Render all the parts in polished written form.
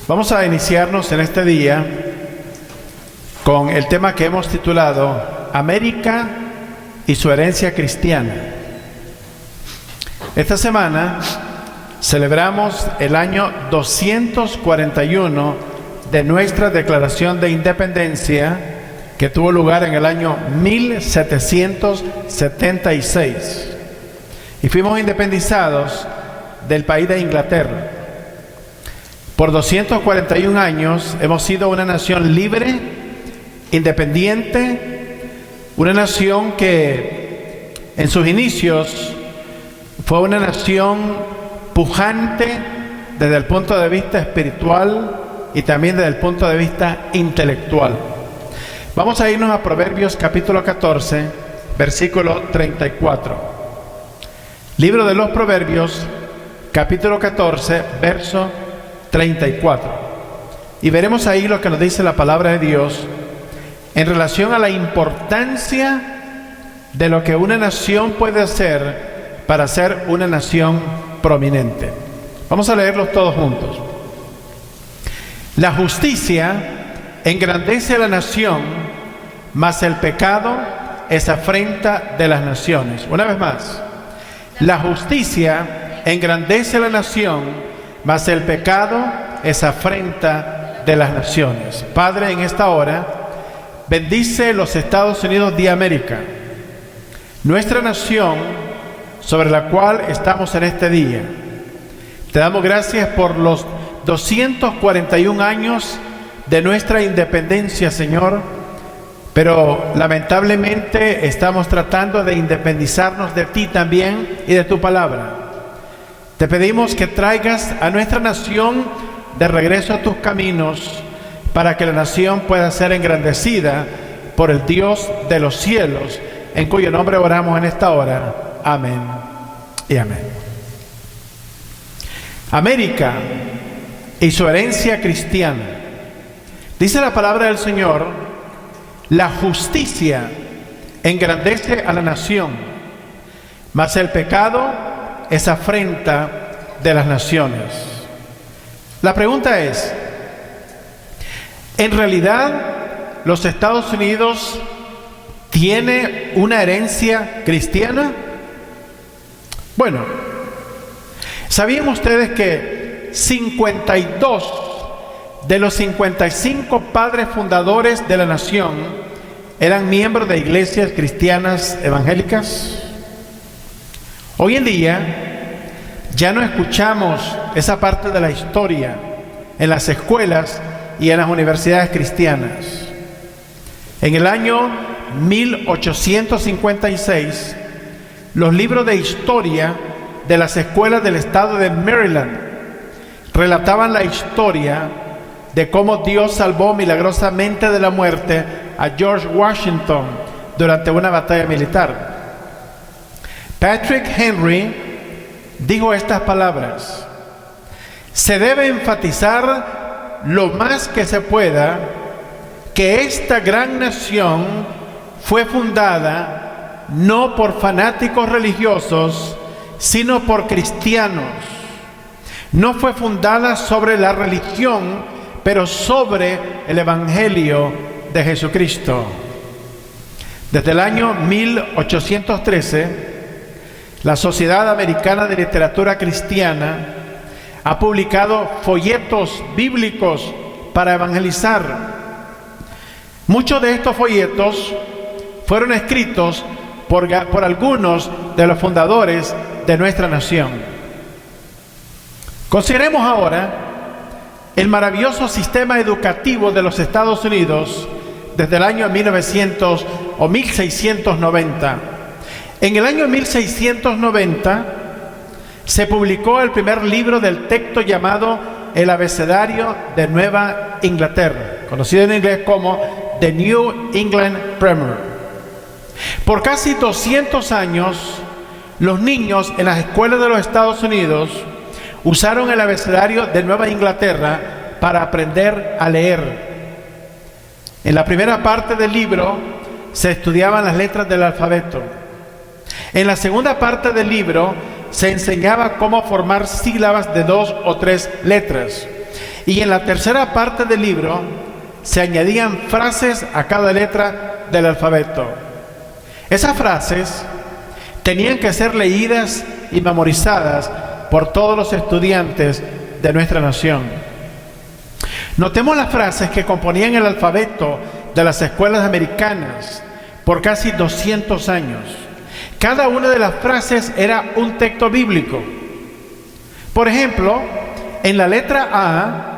Vamos a iniciarnos en este día con el tema que hemos titulado América y su herencia cristiana. Esta semana celebramos el año 241 de nuestra Declaración de Independencia, que tuvo lugar en el año 1776. Y fuimos independizados del país de Inglaterra. Por 241 años hemos sido una nación libre, independiente, una nación que en sus inicios fue una nación pujante desde el punto de vista espiritual y también desde el punto de vista intelectual. Vamos a irnos a Proverbios capítulo 14, versículo 34. Libro de los Proverbios, capítulo 14, verso 34. Y veremos ahí lo que nos dice la palabra de Dios en relación a la importancia de lo que una nación puede hacer para ser una nación prominente. Vamos a leerlos todos juntos. La justicia engrandece a la nación, mas el pecado es afrenta de las naciones. Una vez más. La justicia engrandece a la nación, mas el pecado es afrenta de las naciones. Padre, en esta hora, bendice los Estados Unidos de América, nuestra nación sobre la cual estamos en este día. Te damos gracias por los 241 años de nuestra independencia, Señor, pero lamentablemente estamos tratando de independizarnos de ti también y de tu palabra. Te pedimos que traigas a nuestra nación de regreso a tus caminos para que la nación pueda ser engrandecida por el Dios de los cielos, en cuyo nombre oramos en esta hora. Amén y amén. América y su herencia cristiana. Dice la palabra del Señor: la justicia engrandece a la nación, mas el pecado es afrenta de las naciones. La pregunta es, ¿en realidad los Estados Unidos tiene una herencia cristiana? Bueno, ¿sabían ustedes que 52 de los 55 padres fundadores de la nación eran miembros de iglesias cristianas evangélicas? Hoy en día ya no escuchamos esa parte de la historia en las escuelas y en las universidades cristianas. En el año 1856, los libros de historia de las escuelas del estado de Maryland relataban la historia de cómo Dios salvó milagrosamente de la muerte a George Washington durante una batalla militar. Patrick Henry dijo estas palabras: se debe enfatizar lo más que se pueda que esta gran nación fue fundada no por fanáticos religiosos, sino por cristianos. No fue fundada sobre la religión, pero sobre el Evangelio de Jesucristo. Desde el año 1813, la Sociedad Americana de Literatura Cristiana ha publicado folletos bíblicos para evangelizar. Muchos de estos folletos fueron escritos por algunos de los fundadores de nuestra nación. Consideremos ahora el maravilloso sistema educativo de los Estados Unidos desde el año 1900 o 1690. En el año 1690 se publicó el primer libro del texto llamado El Abecedario de Nueva Inglaterra, conocido en inglés como The New England Grammar. Por casi 200 años, los niños en las escuelas de los Estados Unidos usaron el Abecedario de Nueva Inglaterra para aprender a leer. En la primera parte del libro se estudiaban las letras del alfabeto. En la segunda parte del libro se enseñaba cómo formar sílabas de 2 o 3 letras. Y en la tercera parte del libro se añadían frases a cada letra del alfabeto. Esas frases tenían que ser leídas y memorizadas por todos los estudiantes de nuestra nación. Notemos las frases que componían el alfabeto de las escuelas americanas por casi 200 años. Cada una de las frases era un texto bíblico. Por ejemplo, en la letra A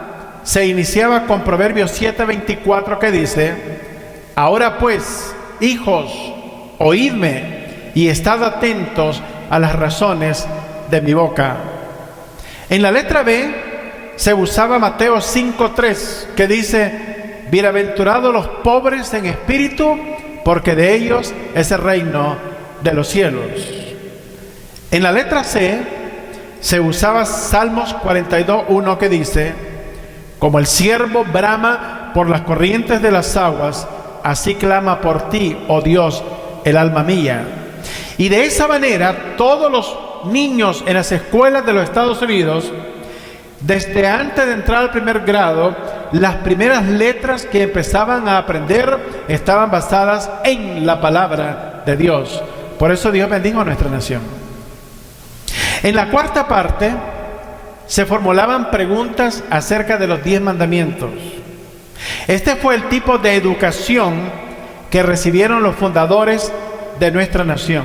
se iniciaba con Proverbios 7:24 que dice: ahora pues, hijos, oídme y estad atentos a las razones de mi boca. En la letra B se usaba Mateo 5:3 que dice: bienaventurados los pobres en espíritu, porque de ellos es el reino de los cielos. En la letra C se usaba Salmos 42:1 que dice: como el ciervo brama por las corrientes de las aguas, así clama por ti, oh Dios, el alma mía. Y de esa manera todos los niños en las escuelas de los Estados Unidos, desde antes de entrar al primer grado, las primeras letras que empezaban a aprender estaban basadas en la palabra de Dios. Por eso Dios bendijo a nuestra nación. En la cuarta parte se formulaban preguntas acerca de los 10 mandamientos. Este fue el tipo de educación que recibieron los fundadores de nuestra nación.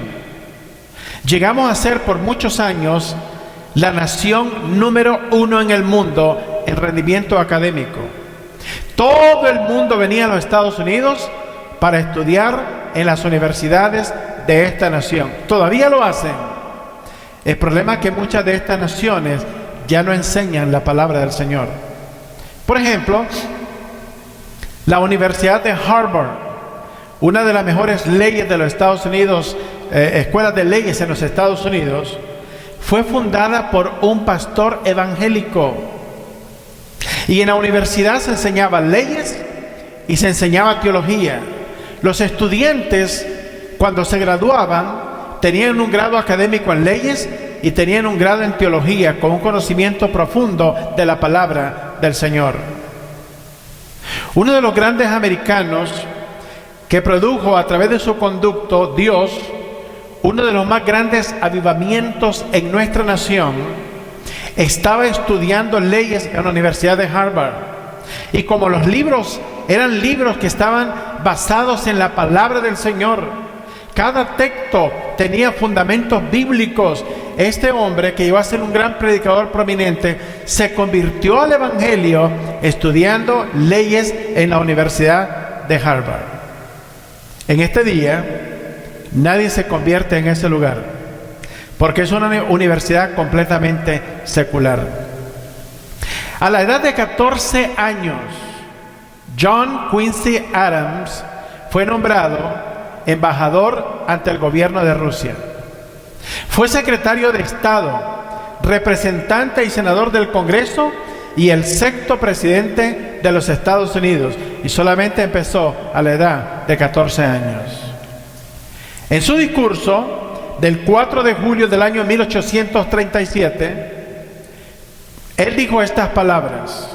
Llegamos a ser por muchos años la nación número 1 en el mundo en rendimiento académico. Todo el mundo venía a los Estados Unidos para estudiar en las universidades de esta nación. Todavía lo hacen. El problema es que muchas de estas naciones ya no enseñan la palabra del Señor. Por ejemplo, la Universidad de Harvard, una de las mejores leyes de los Estados Unidos, escuelas de leyes en los Estados Unidos, fue fundada por un pastor evangélico. Y en la universidad se enseñaban leyes y se enseñaba teología. Los estudiantes, cuando se graduaban, tenían un grado académico en leyes y tenían un grado en teología con un conocimiento profundo de la palabra del Señor. Uno de los grandes americanos que produjo a través de su conducto Dios uno de los más grandes avivamientos en nuestra nación, estaba estudiando leyes en la Universidad de Harvard. Y como los libros eran libros que estaban basados en la palabra del Señor, cada texto tenía fundamentos bíblicos. Este hombre, que iba a ser un gran predicador prominente, se convirtió al evangelio estudiando leyes en la Universidad de Harvard. En este día, nadie se convierte en ese lugar, porque es una universidad completamente secular. A la edad de 14 años, John Quincy Adams fue nombrado embajador ante el gobierno de Rusia. Fue secretario de Estado, representante y senador del Congreso y el 6º presidente de los Estados Unidos, y solamente empezó a la edad de 14 años. En su discurso del 4 de julio del año 1837, él dijo estas palabras: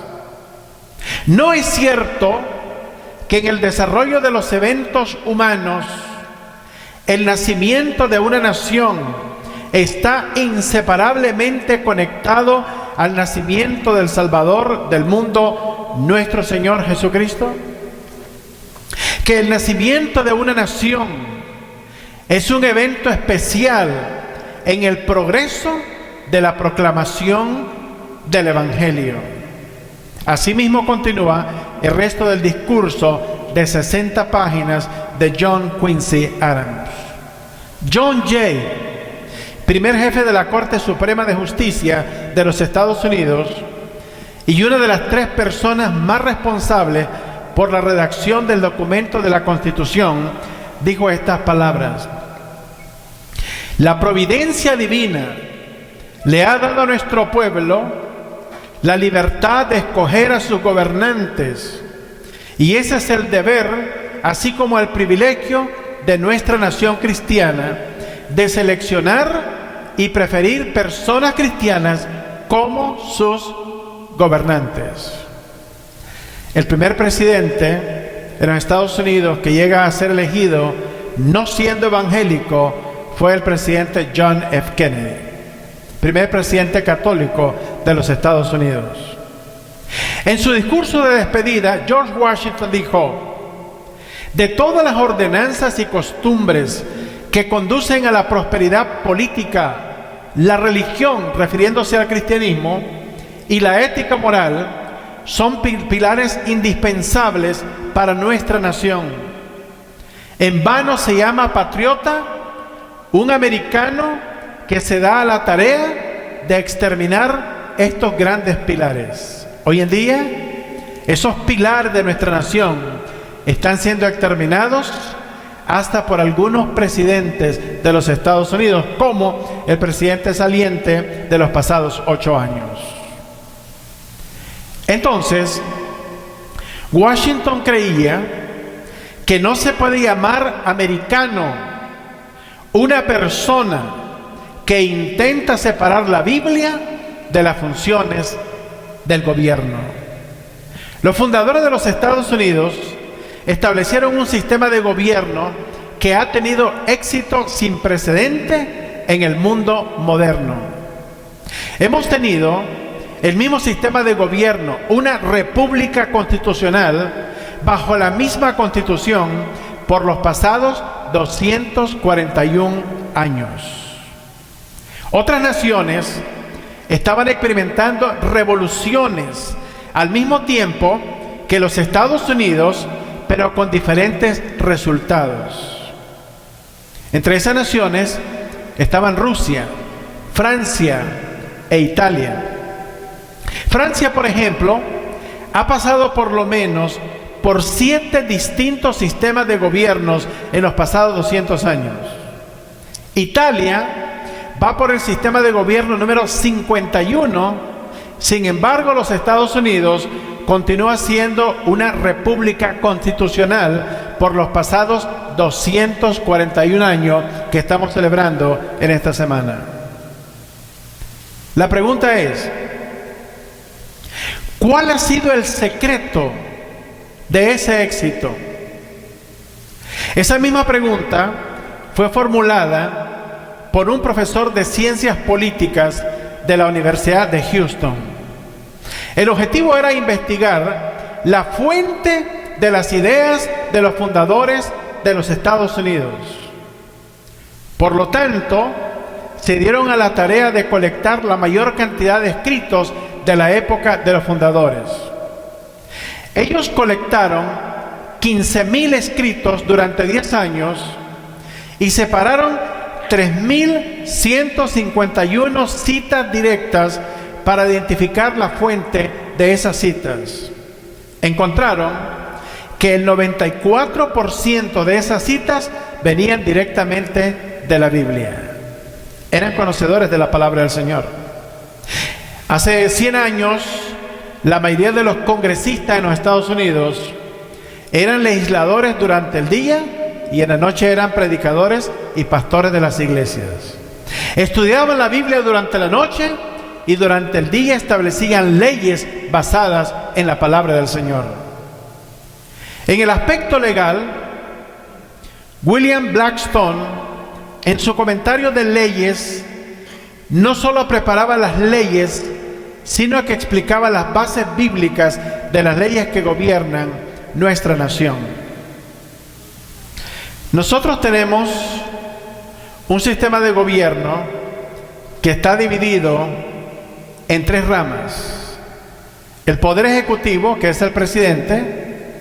no es cierto que en el desarrollo de los eventos humanos, el nacimiento de una nación está inseparablemente conectado al nacimiento del Salvador del mundo, nuestro Señor Jesucristo. Que el nacimiento de una nación es un evento especial en el progreso de la proclamación del Evangelio. Asimismo continúa el resto del discurso de 60 páginas de John Quincy Adams. John Jay, primer jefe de la Corte Suprema de Justicia de los Estados Unidos y una de las 3 personas más responsables por la redacción del documento de la Constitución, dijo estas palabras: la providencia divina le ha dado a nuestro pueblo la libertad de escoger a sus gobernantes, y ese es el deber, así como el privilegio de nuestra nación cristiana, de seleccionar y preferir personas cristianas como sus gobernantes. El primer presidente de los Estados Unidos que llega a ser elegido no siendo evangélico fue el presidente John F. Kennedy, primer presidente católico de los Estados Unidos. En su discurso de despedida, George Washington dijo: de todas las ordenanzas y costumbres que conducen a la prosperidad política, la religión, refiriéndose al cristianismo, y la ética moral son pilares indispensables para nuestra nación. En vano se llama patriota un americano que se da a la tarea de exterminar estos grandes pilares. Hoy en día, esos pilares de nuestra nación están siendo exterminados hasta por algunos presidentes de los Estados Unidos, como el presidente saliente de los pasados 8 años. Entonces, Washington creía que no se puede llamar americano una persona que intenta separar la Biblia de las funciones del gobierno. Los fundadores de los Estados Unidos establecieron un sistema de gobierno que ha tenido éxito sin precedente en el mundo moderno. Hemos tenido el mismo sistema de gobierno, una república constitucional, bajo la misma constitución por los pasados 241 años. Otras naciones estaban experimentando revoluciones al mismo tiempo que los Estados Unidos, pero con diferentes resultados. Entre esas naciones estaban Rusia, Francia e Italia. Francia, por ejemplo, ha pasado por lo menos por 7 distintos sistemas de gobiernos en los pasados 200 años. Italia va por el sistema de gobierno número 51, sin embargo los Estados Unidos continúa siendo una república constitucional por los pasados 241 años que estamos celebrando en esta semana. La pregunta es: ¿cuál ha sido el secreto de ese éxito? Esa misma pregunta fue formulada por un profesor de ciencias políticas de la Universidad de Houston. El objetivo era investigar la fuente de las ideas de los fundadores de los Estados Unidos. Por lo tanto, se dieron a la tarea de colectar la mayor cantidad de escritos de la época de los fundadores. Ellos colectaron 15,000 escritos durante 10 años y separaron 3,151 citas directas para identificar la fuente de esas citas. Encontraron que el 94% de esas citas venían directamente de la Biblia. Eran conocedores de la palabra del Señor. Hace 100 años, la mayoría de los congresistas en los Estados Unidos eran legisladores durante el día y en la noche eran predicadores y pastores de las iglesias. Estudiaban la Biblia durante la noche y durante el día establecían leyes basadas en la palabra del Señor. En el aspecto legal, William Blackstone, en su comentario de leyes, no solo preparaba las leyes, sino que explicaba las bases bíblicas de las leyes que gobiernan nuestra nación. Nosotros tenemos un sistema de gobierno que está dividido en 3 ramas: el poder ejecutivo, que es el presidente;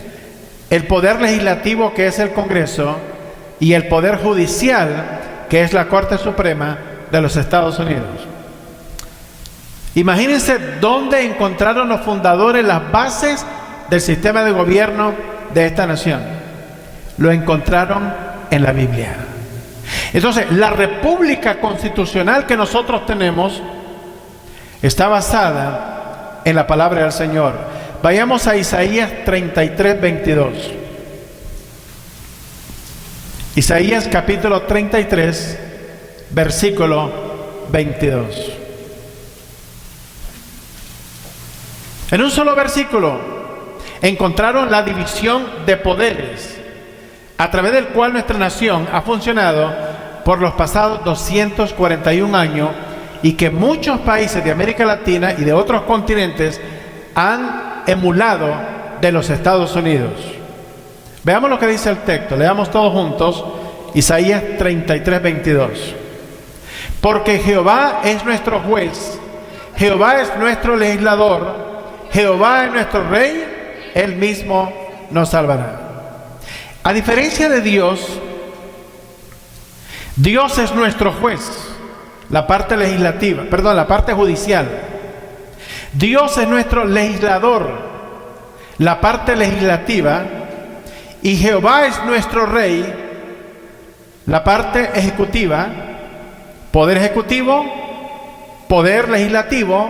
el poder legislativo, que es el Congreso; y el poder judicial, que es la Corte Suprema de los Estados Unidos. Imagínense dónde encontraron los fundadores las bases del sistema de gobierno de esta nación. Lo encontraron en la Biblia. Entonces, la república constitucional que nosotros tenemos está basada en la palabra del Señor. Vayamos a Isaías 33:22. Isaías capítulo 33, versículo 22. En un solo versículo, encontraron la división de poderes, a través del cual nuestra nación ha funcionado por los pasados 241 años y que muchos países de América Latina y de otros continentes han emulado de los Estados Unidos. Veamos lo que dice el texto, leamos todos juntos Isaías 33:22. Porque Jehová es nuestro juez, Jehová es nuestro legislador, Jehová es nuestro rey, Él mismo nos salvará. A diferencia de Dios, Dios es nuestro juez, la parte legislativa, la parte judicial. Dios es nuestro legislador, la parte legislativa, y Jehová es nuestro rey, la parte ejecutiva, poder ejecutivo, poder legislativo,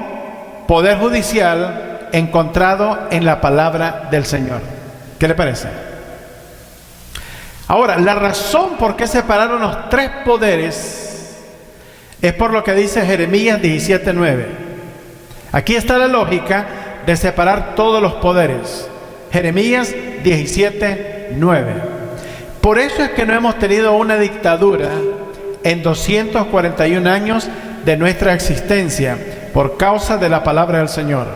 poder judicial, encontrado en la palabra del Señor. ¿Qué le parece? Ahora, la razón por qué separaron los tres poderes es por lo que dice Jeremías 17:9. Aquí está la lógica de separar todos los poderes. Jeremías 17:9. Por eso es que no hemos tenido una dictadura en 241 años de nuestra existencia, por causa de la palabra del Señor.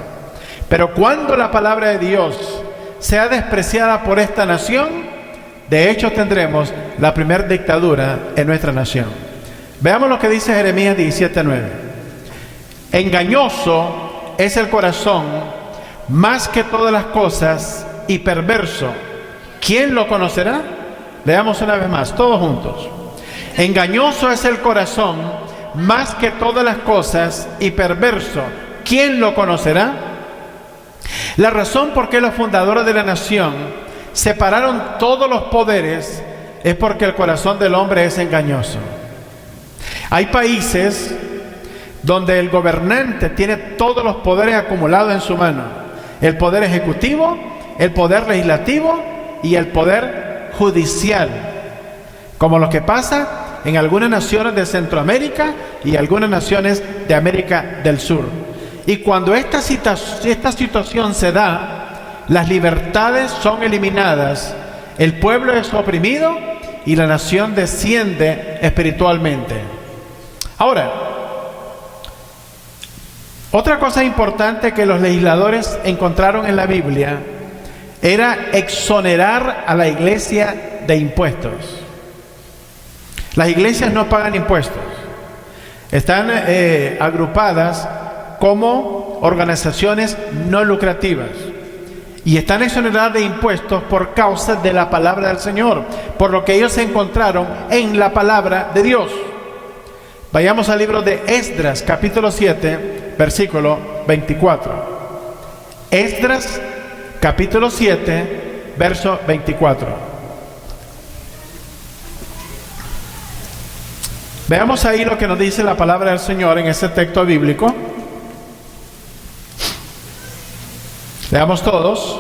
Pero cuando la palabra de Dios sea despreciada por esta nación, de hecho tendremos la primera dictadura en nuestra nación. Veamos lo que dice Jeremías 17:9. Engañoso es el corazón más que todas las cosas y perverso. ¿Quién lo conocerá? Leamos una vez más, todos juntos. Engañoso es el corazón más que todas las cosas y perverso. ¿Quién lo conocerá? La razón por qué los fundadores de la nación separaron todos los poderes es porque el corazón del hombre es engañoso. Hay países donde el gobernante tiene todos los poderes acumulados en su mano: el poder ejecutivo, el poder legislativo y el poder judicial, como lo que pasa en algunas naciones de Centroamérica y algunas naciones de América del Sur. Y cuando esta situación se da, las libertades son eliminadas, el pueblo es oprimido y la nación desciende espiritualmente. Ahora, otra cosa importante que los legisladores encontraron en la Biblia era exonerar a la iglesia de impuestos. Las iglesias no pagan impuestos. Están agrupadas como organizaciones no lucrativas y están exoneradas de impuestos por causa de la palabra del Señor, por lo que ellos se encontraron en la palabra de Dios. Vayamos al libro de Esdras, capítulo 7, versículo 24. Esdras, capítulo 7, verso 24. Veamos ahí lo que nos dice la palabra del Señor en ese texto bíblico. Leamos todos.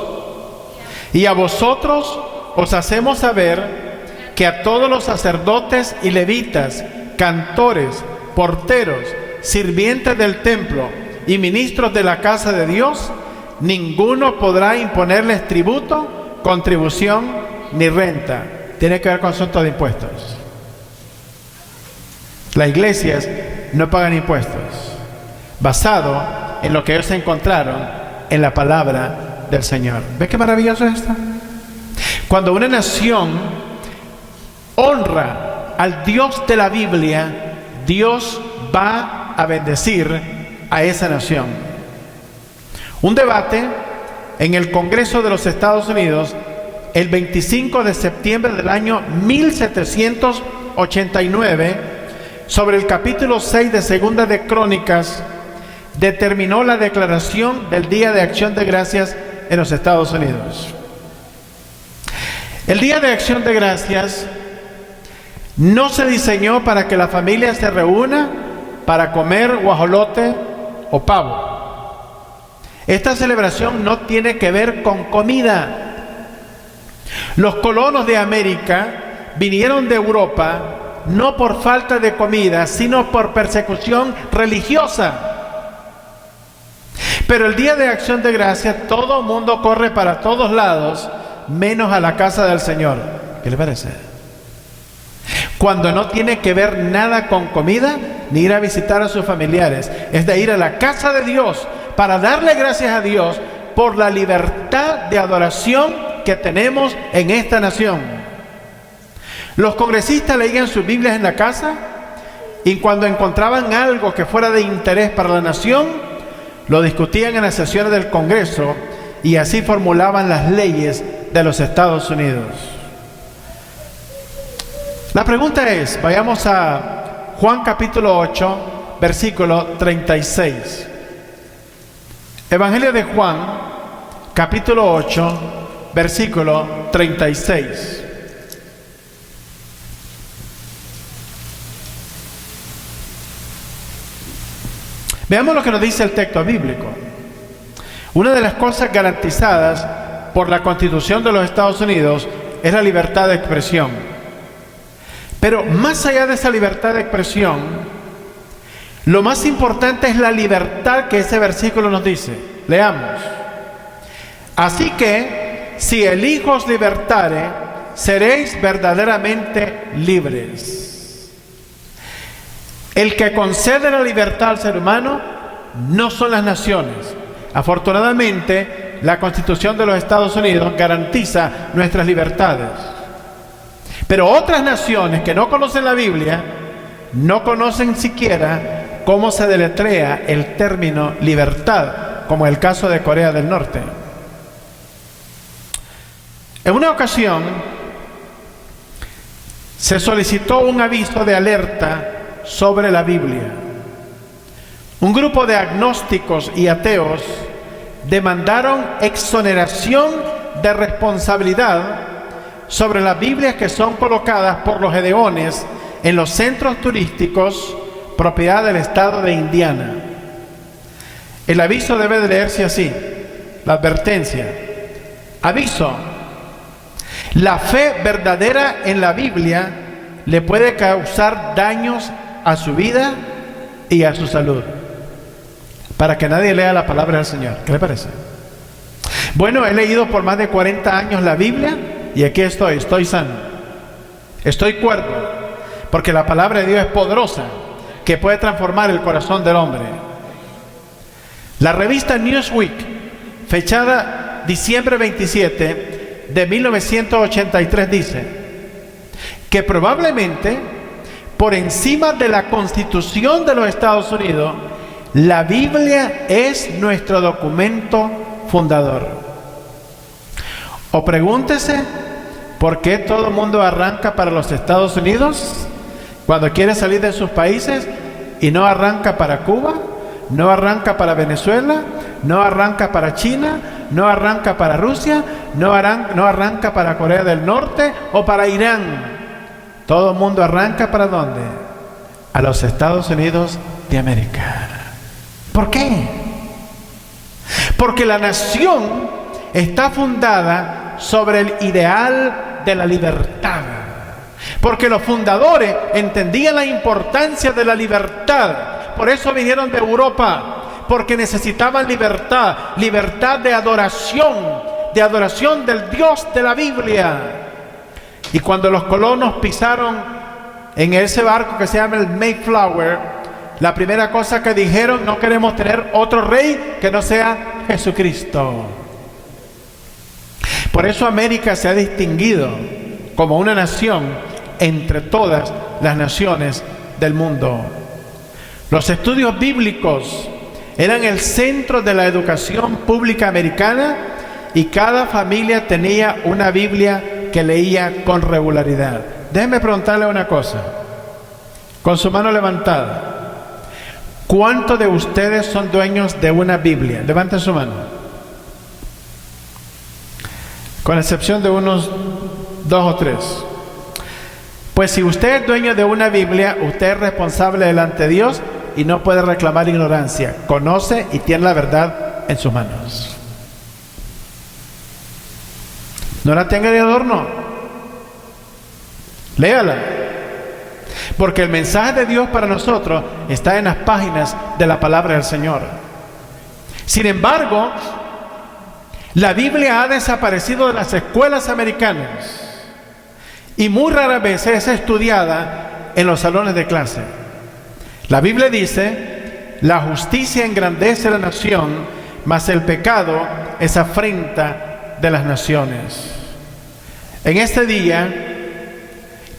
Y a vosotros os hacemos saber que a todos los sacerdotes y levitas, cantores, porteros, sirvientes del templo y ministros de la casa de Dios, ninguno podrá imponerles tributo, contribución ni renta. Tiene que ver con asuntos de impuestos. Las iglesias no pagan impuestos, basado en lo que ellos encontraron en la palabra del Señor. ¿Ves qué maravilloso es esto? Cuando una nación honra al Dios de la Biblia, Dios va a bendecir a esa nación. Un debate en el Congreso de los Estados Unidos el 25 de septiembre del año 1789 sobre el capítulo 6 de Segunda de Crónicas determinó la declaración del Día de Acción de Gracias en los Estados Unidos. El Día de Acción de Gracias no se diseñó para que la familia se reúna para comer guajolote o pavo. Esta celebración no tiene que ver con comida. Los colonos de América vinieron de Europa no por falta de comida, sino por persecución religiosa. Pero el día de acción de gracia, todo el mundo corre para todos lados, menos a la casa del Señor. ¿Qué le parece? Cuando no tiene que ver nada con comida, ni ir a visitar a sus familiares. Es de ir a la casa de Dios para darle gracias a Dios por la libertad de adoración que tenemos en esta nación. Los congresistas leían sus Biblias en la casa y cuando encontraban algo que fuera de interés para la nación, lo discutían en las sesiones del Congreso y así formulaban las leyes de los Estados Unidos. La pregunta es, vayamos a Juan capítulo 8, versículo 36. Evangelio de Juan, capítulo 8, versículo 36. Veamos lo que nos dice el texto bíblico. Una de las cosas garantizadas por la Constitución de los Estados Unidos es la libertad de expresión. Pero más allá de esa libertad de expresión, lo más importante es la libertad que ese versículo nos dice. Leamos. Así que, si el Hijo os libertare, seréis verdaderamente libres. El que concede la libertad al ser humano no son las naciones. Afortunadamente, la Constitución de los Estados Unidos garantiza nuestras libertades. Pero otras naciones que no conocen la Biblia, no conocen siquiera cómo se deletrea el término libertad, como el caso de Corea del Norte. En una ocasión, se solicitó un aviso de alerta sobre la Biblia. Un grupo de agnósticos y ateos demandaron exoneración de responsabilidad sobre las Biblias que son colocadas por los gedeones en los centros turísticos propiedad del estado de Indiana. El aviso debe de leerse así, la advertencia. Aviso: la fe verdadera en la Biblia le puede causar daños a su vida y a su salud. Para que nadie lea la palabra del Señor. ¿Qué le parece? Bueno, he leído por más de 40 años la Biblia y aquí estoy sano. Estoy cuerdo, porque la palabra de Dios es poderosa, que puede transformar el corazón del hombre. La revista Newsweek, fechada diciembre 27 de 1983, dice que probablemente por encima de la Constitución de los Estados Unidos, la Biblia es nuestro documento fundador. O pregúntese, ¿por qué todo el mundo arranca para los Estados Unidos cuando quiere salir de sus países y no arranca para Cuba, no arranca para Venezuela, no arranca para China, no arranca para Rusia, no arranca para Corea del Norte o para Irán? Todo el mundo arranca ¿para dónde? A los Estados Unidos de América. ¿Por qué? Porque la nación está fundada sobre el ideal de la libertad. Porque los fundadores entendían la importancia de la libertad. Por eso vinieron de Europa, porque necesitaban libertad, libertad de adoración del Dios de la Biblia. Y cuando los colonos pisaron en ese barco que se llama el Mayflower, la primera cosa que dijeron: no queremos tener otro rey que no sea Jesucristo. Por eso América se ha distinguido como una nación entre todas las naciones del mundo. Los estudios bíblicos eran el centro de la educación pública americana y cada familia tenía una Biblia que leía con regularidad. Déjenme preguntarle una cosa, con su mano levantada. ¿Cuántos de ustedes son dueños de una Biblia? Levanten su mano. Con excepción de unos 2 o 3. Pues si usted es dueño de una Biblia, usted es responsable delante de Dios y no puede reclamar ignorancia. Conoce y tiene la verdad en sus manos. No la tenga de adorno. Léala. Porque el mensaje de Dios para nosotros está en las páginas de la palabra del Señor. Sin embargo, la Biblia ha desaparecido de las escuelas americanas y muy rara vez es estudiada en los salones de clase. La Biblia dice: la justicia engrandece la nación, mas el pecado es afrenta de las naciones. En este día,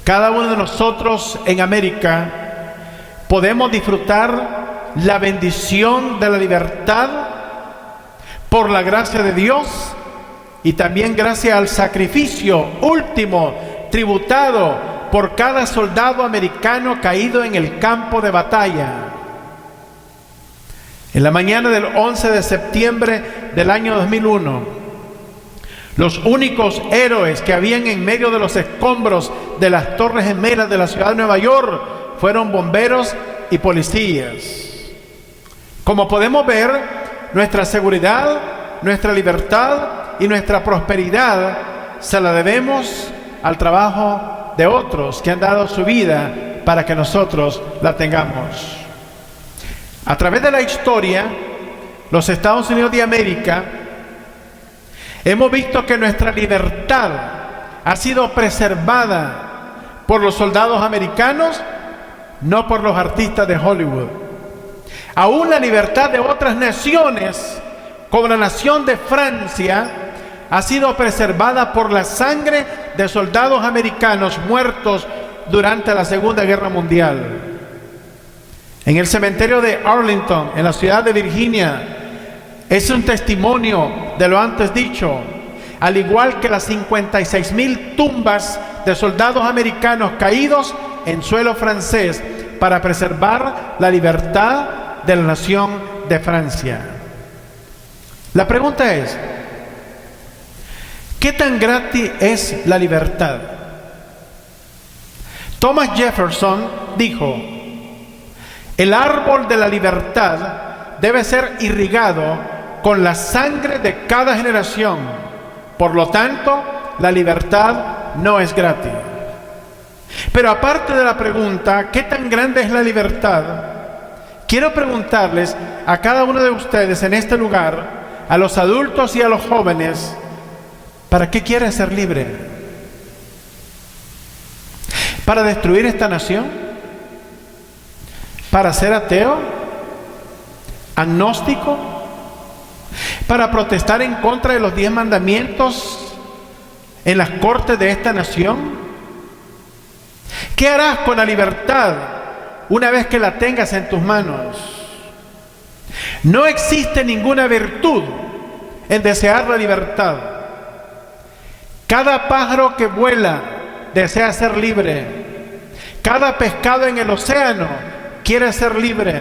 cada uno de nosotros en América podemos disfrutar la bendición de la libertad por la gracia de Dios y también gracias al sacrificio último tributado por cada soldado americano caído en el campo de batalla. En la mañana del 11 de septiembre del año 2001, los únicos héroes que habían en medio de los escombros de las Torres Gemelas de la ciudad de Nueva York fueron bomberos y policías. Como podemos ver, nuestra seguridad, nuestra libertad y nuestra prosperidad se la debemos al trabajo de otros que han dado su vida para que nosotros la tengamos. A través de la historia, los Estados Unidos de América, hemos visto que nuestra libertad ha sido preservada por los soldados americanos, no por los artistas de Hollywood. Aún la libertad de otras naciones, como la nación de Francia, ha sido preservada por la sangre de soldados americanos muertos durante la Segunda Guerra Mundial. En el cementerio de Arlington, en la ciudad de Virginia, es un testimonio de lo antes dicho, al igual que las 56,000 tumbas de soldados americanos caídos en suelo francés para preservar la libertad de la nación de Francia. La pregunta es: ¿qué tan gratis es la libertad? Thomas Jefferson dijo: el árbol de la libertad debe ser irrigado con la sangre de cada generación. Por lo tanto, la libertad no es gratis. Pero aparte de la pregunta, ¿qué tan grande es la libertad?, quiero preguntarles a cada uno de ustedes en este lugar, a los adultos y a los jóvenes, ¿para qué quieres ser libre? ¿Para destruir esta nación? ¿Para ser ateo? ¿Agnóstico? ¿Para protestar en contra de los 10 mandamientos en las cortes de esta nación? ¿Qué harás con la libertad una vez que la tengas en tus manos? No existe ninguna virtud en desear la libertad. Cada pájaro que vuela desea ser libre. Cada pescado en el océano quiere ser libre.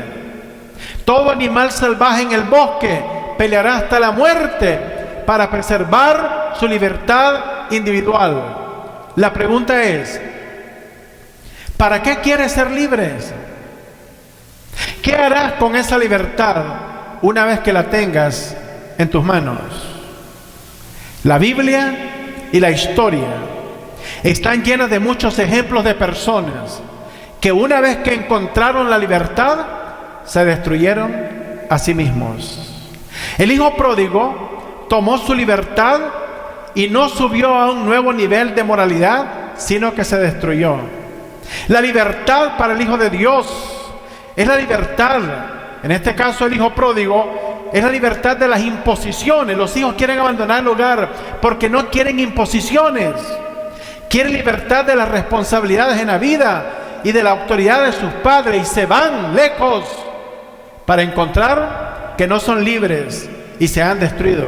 Todo animal salvaje en el bosque peleará hasta la muerte para preservar su libertad individual. La pregunta es: ¿para qué quieres ser libres? ¿Qué harás con esa libertad una vez que la tengas en tus manos? La Biblia y la historia están llenas de muchos ejemplos de personas que una vez que encontraron la libertad, se destruyeron a sí mismos. El hijo pródigo tomó su libertad y no subió a un nuevo nivel de moralidad, sino que se destruyó. La libertad para el Hijo de Dios es la libertad, en este caso el hijo pródigo, es la libertad de las imposiciones. Los hijos quieren abandonar el hogar porque no quieren imposiciones. Quieren libertad de las responsabilidades en la vida y de la autoridad de sus padres, y se van lejos para encontrar que no son libres y se han destruido.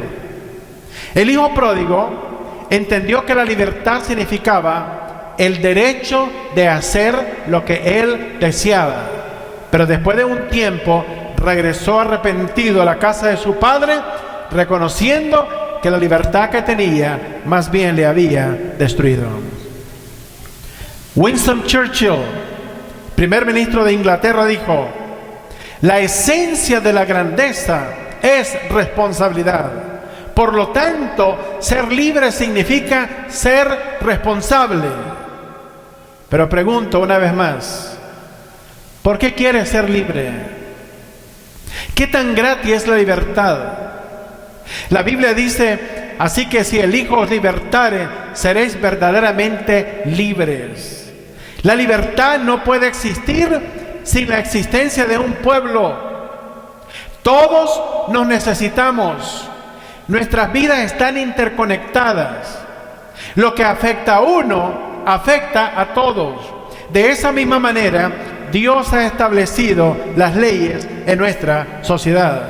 El hijo pródigo entendió que la libertad significaba el derecho de hacer lo que él deseaba, pero después de un tiempo regresó arrepentido a la casa de su padre, reconociendo que la libertad que tenía más bien le había destruido. Winston Churchill, primer ministro de Inglaterra, dijo: la esencia de la grandeza es responsabilidad. Por lo tanto, ser libre significa ser responsable. Pero pregunto una vez más, ¿por qué quieres ser libre? ¿Qué tan gratis es la libertad? La Biblia dice, así que si el Hijo os libertare, seréis verdaderamente libres. La libertad no puede existir sin la existencia de un pueblo. Todos nos necesitamos. Nuestras vidas están interconectadas. Lo que afecta a uno, afecta a todos. De esa misma manera, Dios ha establecido las leyes en nuestra sociedad.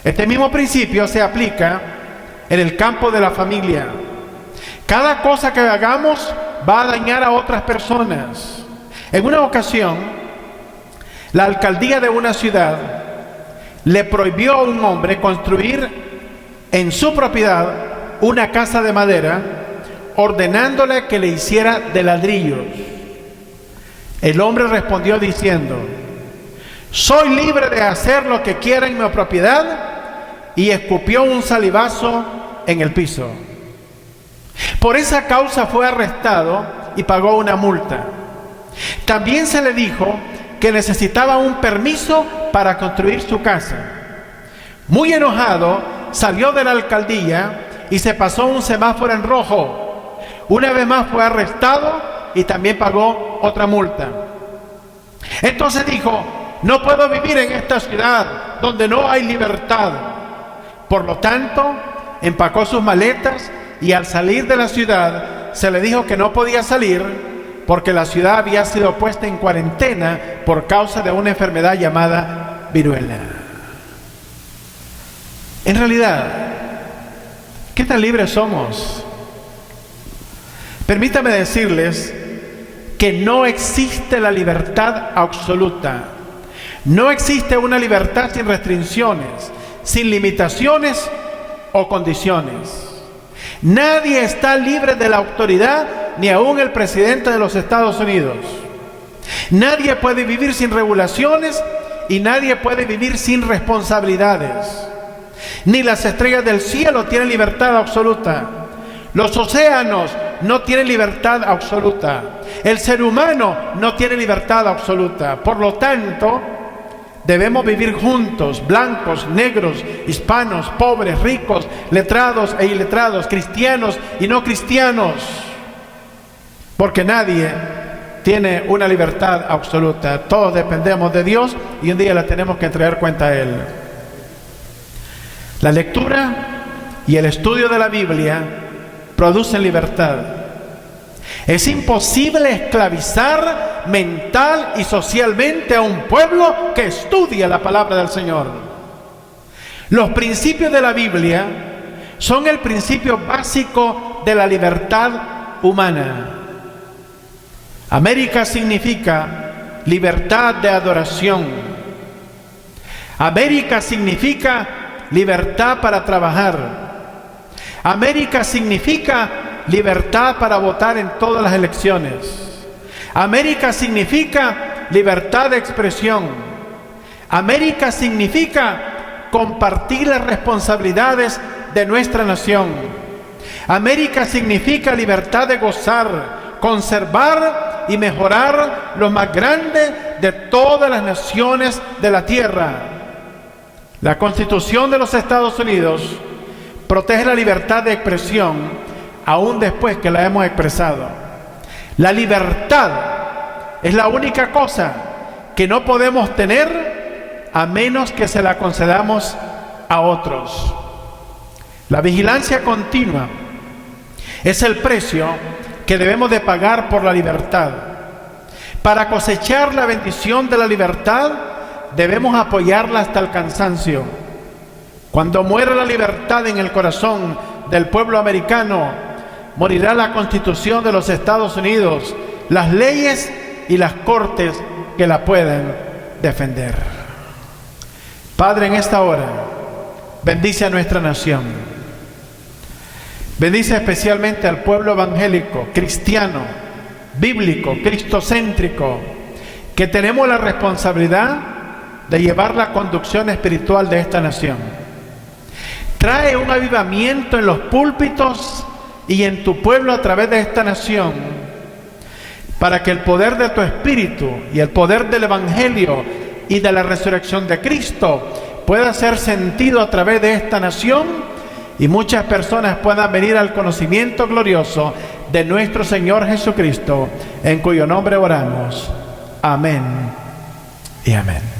Este mismo principio se aplica en el campo de la familia. Cada cosa que hagamos va a dañar a otras personas. En una ocasión, la alcaldía de una ciudad le prohibió a un hombre construir en su propiedad una casa de madera, ordenándole que le hiciera de ladrillos. El hombre respondió diciendo: soy libre de hacer lo que quiera en mi propiedad, y escupió un salivazo en el piso. Por esa causa fue arrestado y pagó una multa. También se le dijo que necesitaba un permiso para construir su casa. Muy enojado, salió de la alcaldía y se pasó un semáforo en rojo. Una vez más fue arrestado y también pagó otra multa. Entonces dijo: no puedo vivir en esta ciudad donde no hay libertad. Por lo tanto, empacó sus maletas y al salir de la ciudad se le dijo que no podía salir porque la ciudad había sido puesta en cuarentena por causa de una enfermedad llamada viruela. En realidad, ¿qué tan libres somos? Permítame decirles que no existe la libertad absoluta. No existe una libertad sin restricciones, sin limitaciones o condiciones. Nadie está libre de la autoridad, ni aún el presidente de los Estados Unidos. Nadie puede vivir sin regulaciones y nadie puede vivir sin responsabilidades. Ni las estrellas del cielo tienen libertad absoluta. Los océanos no tienen libertad absoluta. El ser humano no tiene libertad absoluta. Por lo tanto, debemos vivir juntos, blancos, negros, hispanos, pobres, ricos, letrados e iletrados, cristianos y no cristianos, porque nadie tiene una libertad absoluta. Todos dependemos de Dios y un día le tenemos que entregar cuenta a Él. La lectura y el estudio de la Biblia producen libertad. Es imposible esclavizar mental y socialmente a un pueblo que estudia la palabra del Señor. Los principios de la Biblia son el principio básico de la libertad humana. América significa libertad de adoración. América significa libertad para trabajar. América significa libertad para votar en todas las elecciones. América significa libertad de expresión. América significa compartir las responsabilidades de nuestra nación. América significa libertad de gozar, conservar y mejorar lo más grande de todas las naciones de la tierra. La Constitución de los Estados Unidos protege la libertad de expresión aún después que la hemos expresado. La libertad es la única cosa que no podemos tener a menos que se la concedamos a otros. La vigilancia continua es el precio que debemos de pagar por la libertad. Para cosechar la bendición de la libertad, debemos apoyarla hasta el cansancio. Cuando muera la libertad en el corazón del pueblo americano, morirá la Constitución de los Estados Unidos, las leyes y las cortes que la pueden defender. Padre, en esta hora, bendice a nuestra nación. Bendice especialmente al pueblo evangélico, cristiano, bíblico, cristocéntrico, que tenemos la responsabilidad de llevar la conducción espiritual de esta nación. Trae un avivamiento en los púlpitos y en tu pueblo a través de esta nación, para que el poder de tu Espíritu y el poder del Evangelio y de la resurrección de Cristo pueda ser sentido a través de esta nación y muchas personas puedan venir al conocimiento glorioso de nuestro Señor Jesucristo, en cuyo nombre oramos. Amén y amén.